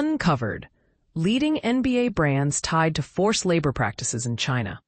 Uncovered. Leading NBA brands tied to forced labor practices in China.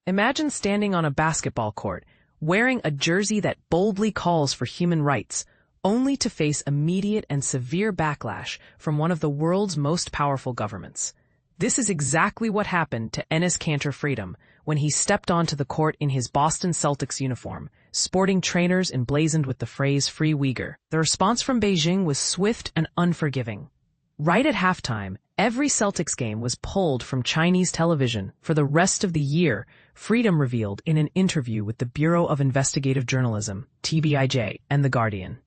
Imagine standing on a basketball court, wearing a jersey that boldly calls for human rights, only to face immediate and severe backlash from one of the world's most powerful governments. This is exactly what happened to Enes Kanter Freedom when he stepped onto the court in his Boston Celtics uniform, sporting trainers emblazoned with the phrase "Free Uyghur." The response from Beijing was swift and unforgiving. Right at halftime, every Celtics game was pulled from Chinese television for the rest of the year, Freedom revealed in an interview with the Bureau of Investigative Journalism, (TBIJ), and The Guardian.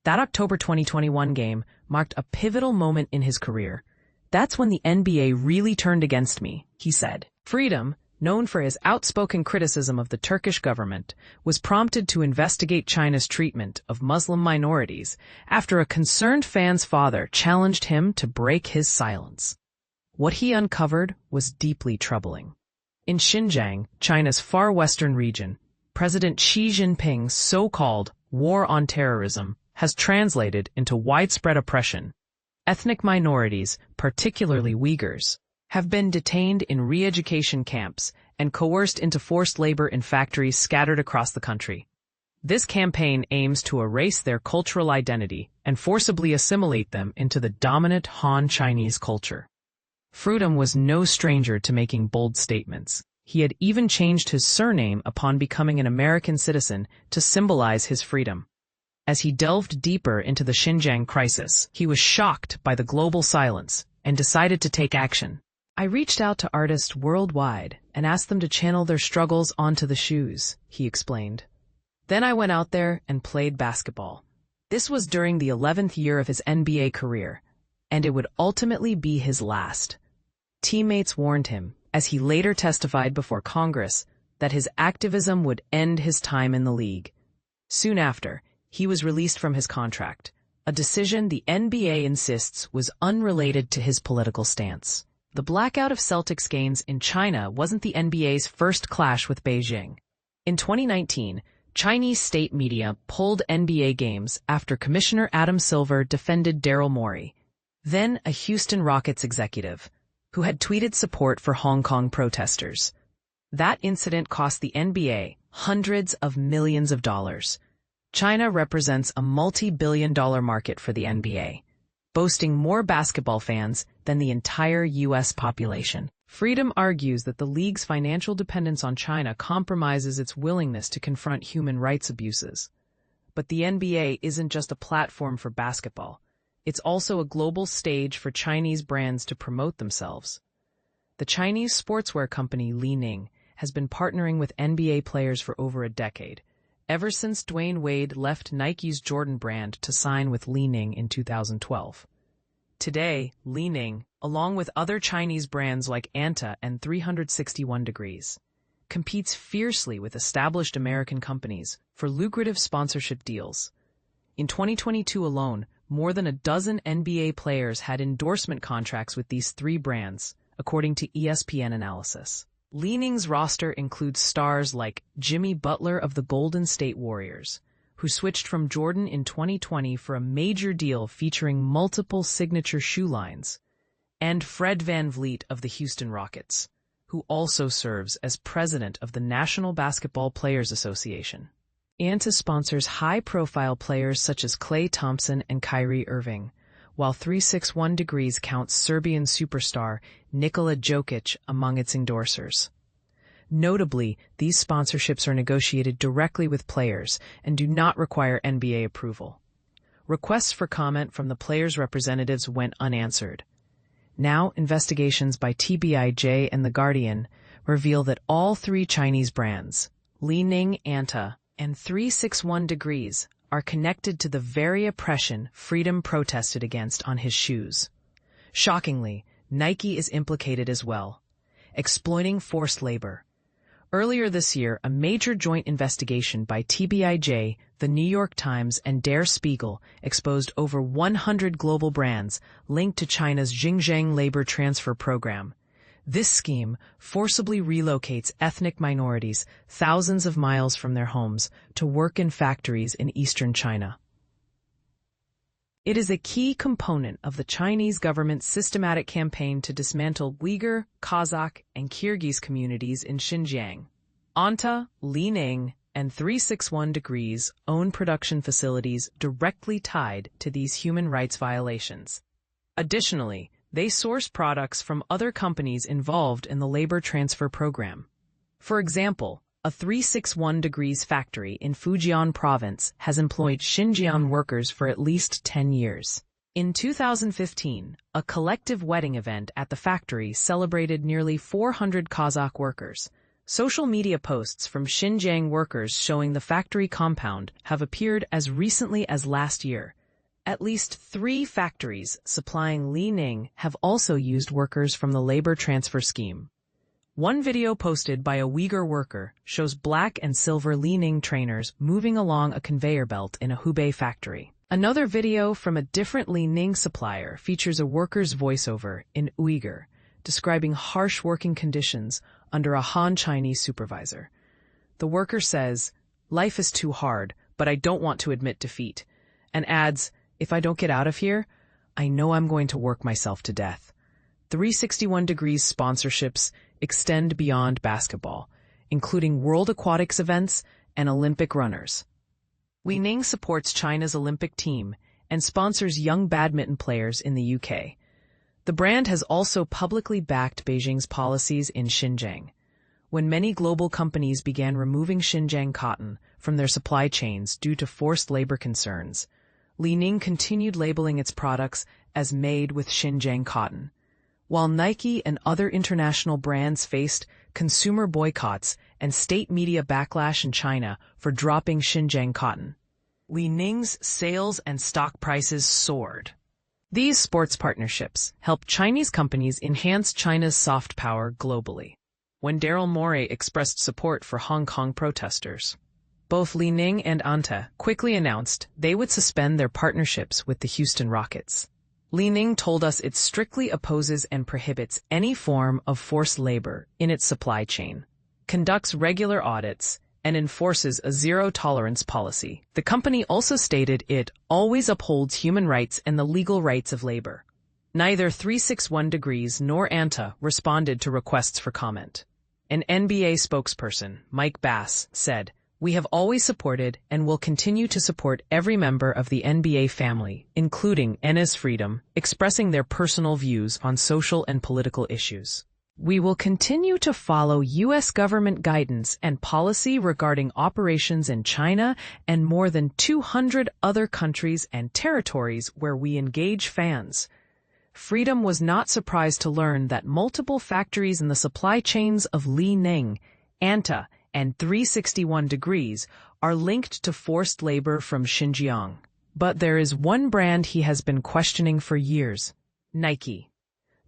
That October 2021 game marked a pivotal moment in his career. "That's when the NBA really turned against me," he said. Freedom, known for his outspoken criticism of the Turkish government, was prompted to investigate China's treatment of Muslim minorities after a concerned fan's father challenged him to break his silence. What he uncovered was deeply troubling. In Xinjiang, China's far western region, President Xi Jinping's so-called war on terrorism has translated into widespread oppression. Ethnic minorities, particularly Uyghurs, have been detained in re-education camps and coerced into forced labor in factories scattered across the country. This campaign aims to erase their cultural identity and forcibly assimilate them into the dominant Han Chinese culture. Freedom was no stranger to making bold statements. He had even changed his surname upon becoming an American citizen to symbolize his freedom. As he delved deeper into the Xinjiang crisis, he was shocked by the global silence and decided to take action. "I reached out to artists worldwide and asked them to channel their struggles onto the shoes," he explained. "Then I went out there and played basketball." This was during the 11th year of his NBA career, and it would ultimately be his last. Teammates warned him, as he later testified before Congress, that his activism would end his time in the league. Soon after, he was released from his contract, a decision the NBA insists was unrelated to his political stance. The blackout of Celtics games in China wasn't the NBA's first clash with Beijing. In 2019, Chinese state media pulled NBA games after Commissioner Adam Silver defended Daryl Morey, then a Houston Rockets executive, who had tweeted support for Hong Kong protesters. That incident cost the NBA hundreds of millions of dollars. China represents a multi-billion-dollar market for the NBA, boasting more basketball fans than the entire U.S. population. Freedom argues that the league's financial dependence on China compromises its willingness to confront human rights abuses. But the NBA isn't just a platform for basketball. It's also a global stage for Chinese brands to promote themselves. The Chinese sportswear company Li-Ning has been partnering with NBA players for over a decade, ever since Dwayne Wade left Nike's Jordan brand to sign with Li-Ning in 2012. Today, Li-Ning, along with other Chinese brands like Anta and 361 Degrees, competes fiercely with established American companies for lucrative sponsorship deals. In 2022 alone, more than a dozen NBA players had endorsement contracts with these three brands, according to ESPN analysis. Li-Ning's roster includes stars like Jimmy Butler of the Golden State Warriors, who switched from Jordan in 2020 for a major deal featuring multiple signature shoe lines, and Fred VanVleet of the Houston Rockets, who also serves as president of the National Basketball Players Association. Anta sponsors high-profile players such as Klay Thompson and Kyrie Irving, while 361 Degrees counts Serbian superstar Nikola Jokic among its endorsers. Notably, these sponsorships are negotiated directly with players and do not require NBA approval. Requests for comment from the players' representatives went unanswered. Now, investigations by TBIJ and The Guardian reveal that all three Chinese brands, Li-Ning, Anta, and 361 Degrees, are connected to the very oppression Freedom protested against on his shoes. Shockingly, Nike is implicated as well, exploiting forced labor. Earlier this year, a major joint investigation by TBIJ, The New York Times, and Der Spiegel exposed over 100 global brands linked to China's Xinjiang labor transfer program. This scheme forcibly relocates ethnic minorities thousands of miles from their homes to work in factories in eastern China. It is a key component of the Chinese government's systematic campaign to dismantle Uyghur, Kazakh, and Kyrgyz communities in Xinjiang. Anta, Li-Ning, and 361 Degrees own production facilities directly tied to these human rights violations. Additionally, they source products from other companies involved in the labor transfer program. For example, a 361 Degrees factory in Fujian province has employed Xinjiang workers for at least 10 years. In 2015, a collective wedding event at the factory celebrated nearly 400 Kazakh workers. Social media posts from Xinjiang workers showing the factory compound have appeared as recently as last year. At least 3 factories supplying Li-Ning have also used workers from the labor transfer scheme. One video posted by a Uyghur worker shows black and silver Li-Ning trainers moving along a conveyor belt in a Hubei factory. Another video from a different Li-Ning supplier features a worker's voiceover in Uyghur, describing harsh working conditions under a Han Chinese supervisor. The worker says, "Life is too hard, but I don't want to admit defeat," and adds, "If I don't get out of here, I know I'm going to work myself to death." 361 Degrees sponsorships extend beyond basketball, including World Aquatics events and Olympic runners. Li-Ning supports China's Olympic team and sponsors young badminton players in the UK. The brand has also publicly backed Beijing's policies in Xinjiang. When many global companies began removing Xinjiang cotton from their supply chains due to forced labor concerns, Li-Ning continued labeling its products as made with Xinjiang cotton. While Nike and other international brands faced consumer boycotts and state media backlash in China for dropping Xinjiang cotton, Li-Ning's sales and stock prices soared. These sports partnerships help Chinese companies enhance China's soft power globally. When Daryl Morey expressed support for Hong Kong protesters, both Li-Ning and Anta quickly announced they would suspend their partnerships with the Houston Rockets. Li-Ning told us it strictly opposes and prohibits any form of forced labor in its supply chain, conducts regular audits, and enforces a zero-tolerance policy. The company also stated it always upholds human rights and the legal rights of labor. Neither 361 Degrees nor Anta responded to requests for comment. An NBA spokesperson, Mike Bass, said, "We have always supported and will continue to support every member of the NBA family, including Enes Freedom, expressing their personal views on social and political issues. We will continue to follow U.S. government guidance and policy regarding operations in China and more than 200 other countries and territories where we engage fans." Freedom was not surprised to learn that multiple factories in the supply chains of Li-Ning, Anta, and 361 Degrees are linked to forced labor from Xinjiang. But there is one brand he has been questioning for years: Nike.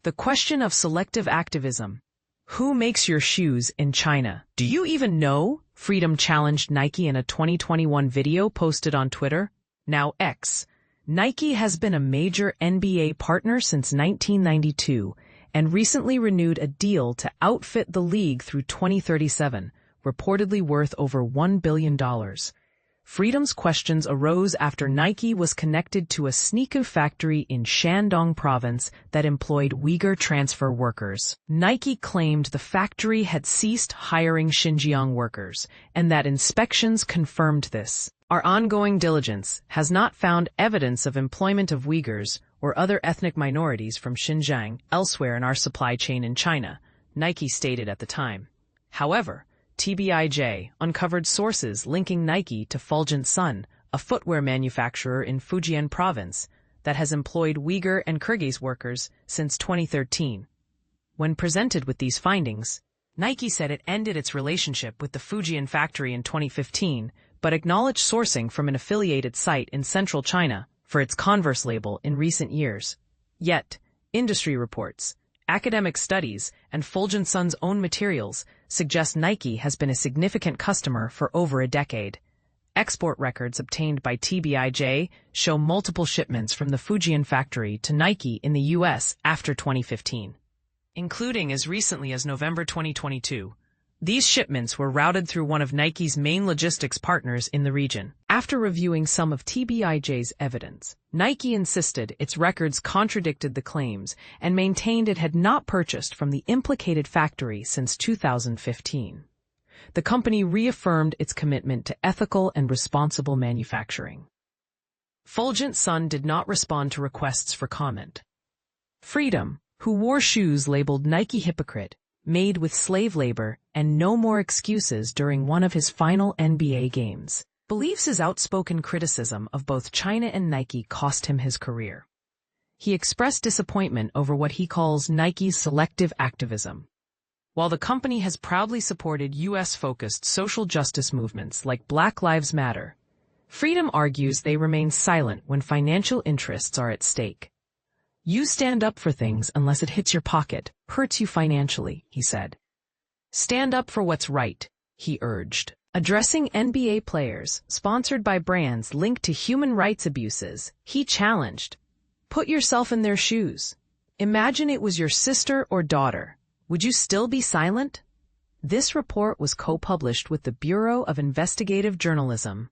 The question of selective activism. Who makes your shoes in China? Do you even know? Freedom challenged Nike in a 2021 video posted on Twitter, now X. Nike has been a major NBA partner since 1992 and recently renewed a deal to outfit the league through 2037, reportedly worth over $1 billion. Freedom's questions arose after Nike was connected to a sneaker factory in Shandong province that employed Uyghur transfer workers. Nike claimed the factory had ceased hiring Xinjiang workers, and that inspections confirmed this. Our ongoing diligence has not found evidence of employment of Uyghurs or other ethnic minorities from Xinjiang elsewhere in our supply chain in China, Nike stated at the time. However, TBIJ uncovered sources linking Nike to Fulgent Sun, a footwear manufacturer in Fujian province that has employed Uyghur and Kyrgyz workers since 2013. When presented with these findings, Nike said it ended its relationship with the Fujian factory in 2015, but acknowledged sourcing from an affiliated site in central China for its Converse label in recent years. Yet, industry reports, academic studies, and Fulgent Sun's own materials suggest Nike has been a significant customer for over a decade. Export records obtained by TBIJ show multiple shipments from the Fujian factory to Nike in the U.S. after 2015. Including as recently as November 2022, These shipments were routed through one of Nike's main logistics partners in the region. After reviewing some of TBIJ's evidence, Nike insisted its records contradicted the claims and maintained it had not purchased from the implicated factory since 2015. The company reaffirmed its commitment to ethical and responsible manufacturing. Fulgent Sun did not respond to requests for comment. Freedom, who wore shoes labeled Nike Hypocrite, made with slave labor, and no more excuses during one of his final NBA games, believes his outspoken criticism of both China and Nike cost him his career. He expressed disappointment over what he calls Nike's selective activism. While the company has proudly supported U.S.-focused social justice movements like Black Lives Matter, Freedom argues they remain silent when financial interests are at stake. You stand up for things unless it hits your pocket, hurts you financially, he said. Stand up for what's right, he urged. Addressing NBA players, sponsored by brands linked to human rights abuses, he challenged, put yourself in their shoes. Imagine it was your sister or daughter. Would you still be silent? This report was co-published with the Bureau of Investigative Journalism,